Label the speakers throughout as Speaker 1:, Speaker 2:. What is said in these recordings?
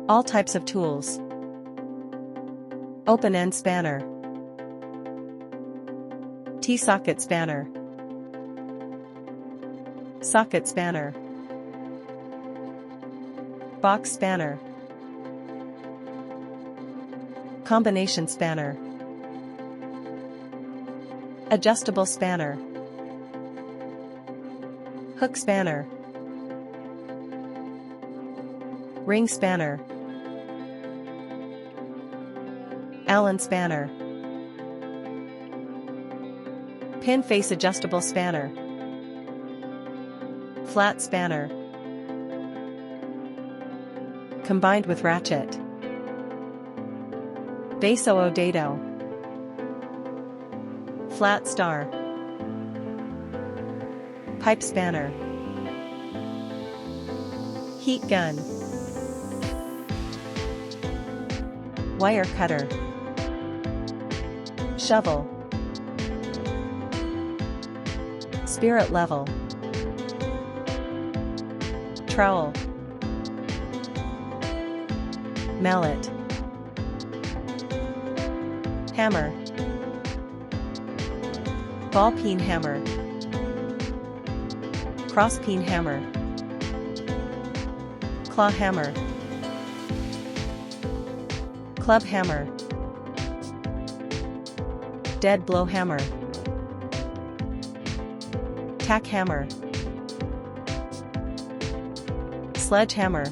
Speaker 1: All types of tools. Open-end spanner. T-socket spanner. Socket spanner. Box spanner. Combination spanner. Adjustable spanner. Hook spanner. Ring spanner. Allen spanner. Pin face adjustable spanner. Flat spanner. Combined with ratchet. Base o dado. Flat star. Pipe spanner. Heat gun. Wire cutter. Shovel. Spirit level. Trowel. Mallet. Hammer. Ball peen hammer. Cross peen hammer. Claw hammer. Club hammer. Dead blow hammer. Tack hammer. Sledgehammer.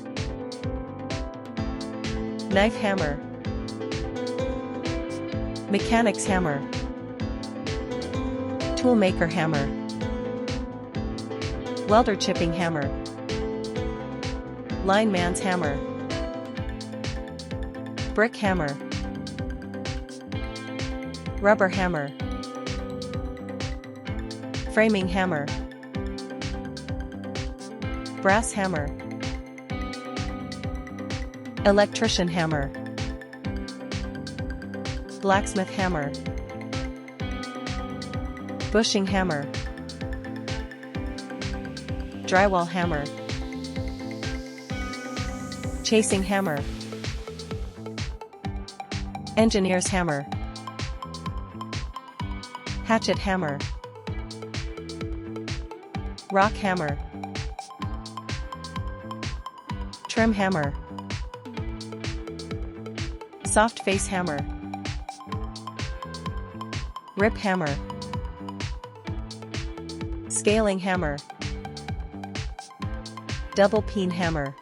Speaker 1: Knife hammer. Mechanic's hammer. Toolmaker hammer. Welder chipping hammer. Lineman's hammer. Brick hammer. Rubber hammer. Framing hammer. Brass hammer. Electrician hammer. Blacksmith hammer. Bushing hammer. Drywall hammer. Chasing hammer. Engineer's hammer. Hatchet hammer. Rock hammer. Trim hammer. Soft face hammer. Rip hammer. Scaling hammer. Double peen hammer.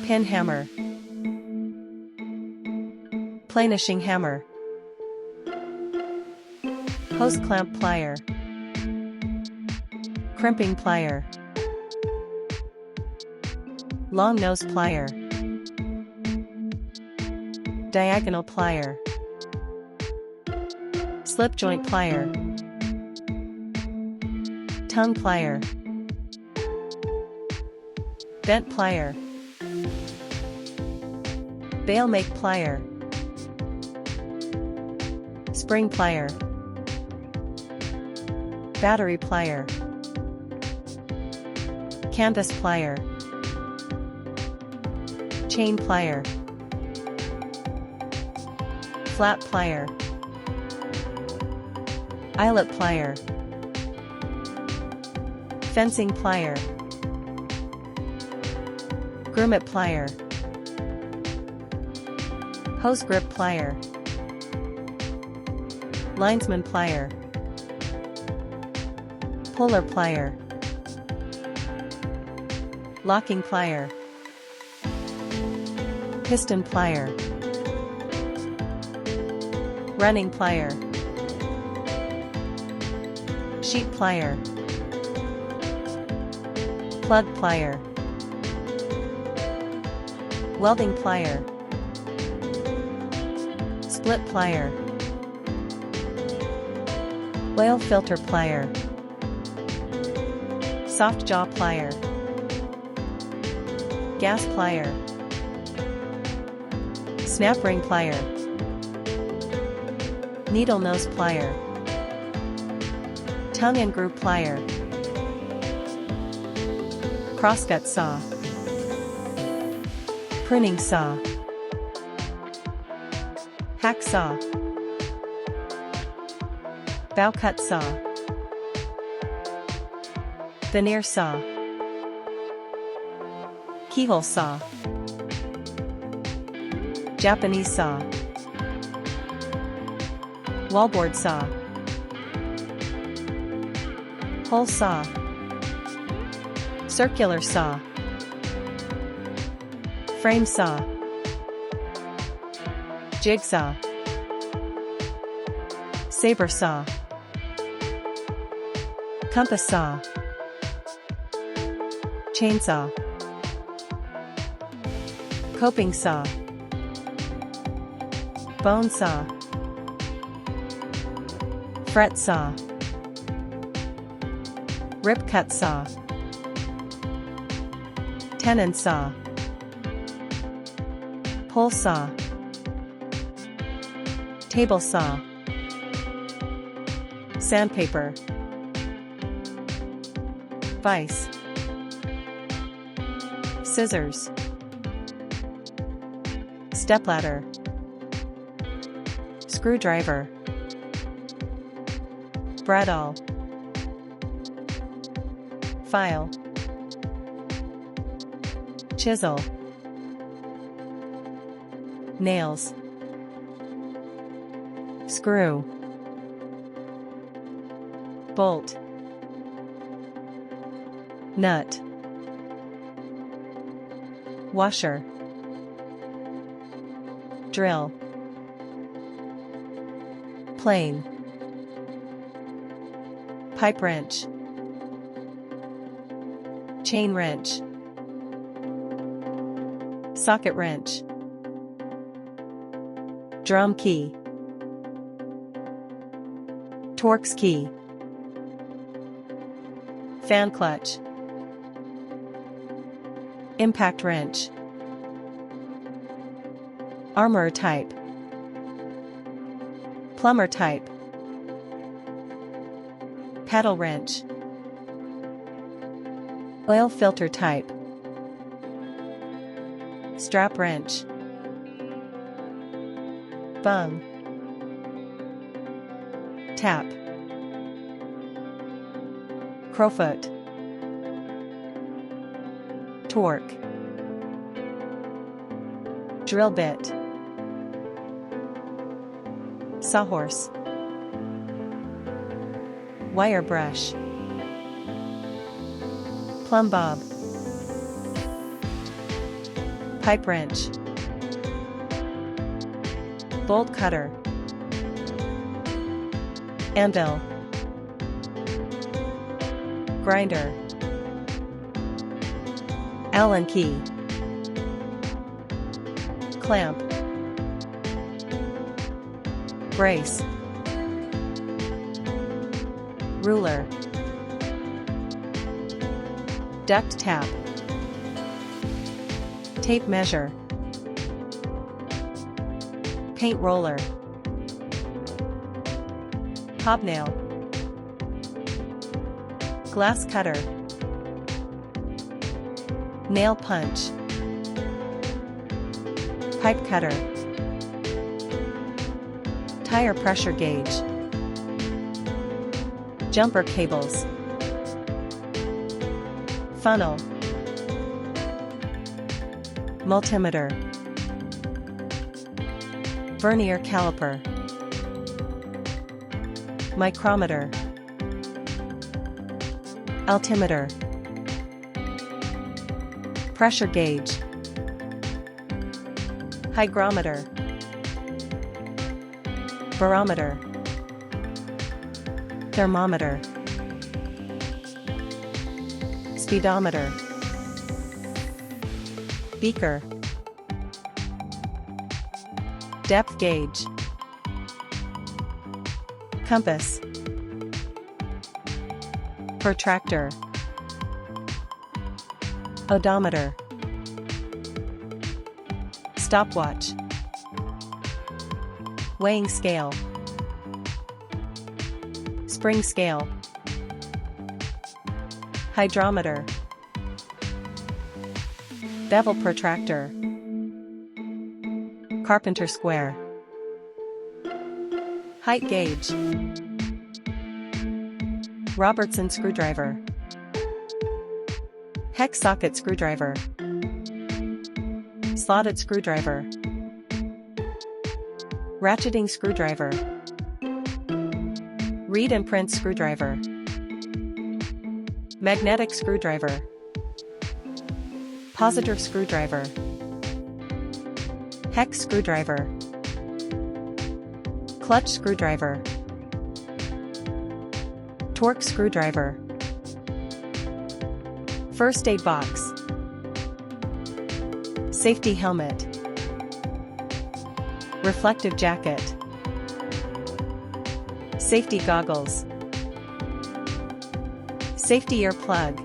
Speaker 1: Pin hammer. Planishing hammer. Hose clamp plier. Crimping plier. Long nose plier. Diagonal plier. Slip joint plier. Tongue plier. Bent plier. Bail make plier. Spring plier. Battery plier. Canvas plier. Chain plier. Flat plier. Eyelet plier. Fencing plier. Grommet plier. Hose grip plier. Linesman plier. Puller plier. Locking plier. Piston plier. Running plier. Sheet plier. Plug plier. Welding plier. Split plier. Oil filter plier. Soft jaw plier. Gas plier. Snap ring plier. Needle nose plier. Tongue and groove plier. Crosscut saw. pruning saw, hacksaw, bow cut saw, veneer saw, keyhole saw, Japanese saw, wallboard saw, hole saw, circular saw, frame saw, jigsaw, saber saw, compass saw, chainsaw, coping saw, bone saw, fret saw, rip cut saw, tenon saw, pole saw, table saw, sandpaper, vise, scissors, stepladder, screwdriver, bradawl, file, chisel, nails, screw, bolt, nut, washer, drill, plane, pipe wrench, chain wrench, socket wrench, drum key, Torx key, fan clutch, impact wrench, armorer type, plumber type, paddle wrench, oil filter type, strap wrench, bung, tap, crowfoot, torque, drill bit, sawhorse, wire brush, plumb bob, pipe wrench, bolt cutter, anvil, grinder, Allen key, clamp, brace, ruler, duct tap, tape measure, paint roller, hobnail, glass cutter, nail punch, pipe cutter, tire pressure gauge, jumper cables, funnel, multimeter, vernier caliper, micrometer, altimeter, pressure gauge, hygrometer, barometer, thermometer, speedometer, beaker, depth gauge, compass, protractor, odometer, stopwatch, weighing scale, spring scale, hydrometer, bevel protractor, carpenter square, height gauge, Robertson screwdriver, hex socket screwdriver, slotted screwdriver, ratcheting screwdriver, read and print screwdriver, magnetic screwdriver, positive screwdriver, hex screwdriver, clutch screwdriver, torque screwdriver, first aid box, safety helmet, reflective jacket, safety goggles, safety ear plug,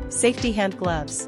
Speaker 1: safety hand gloves.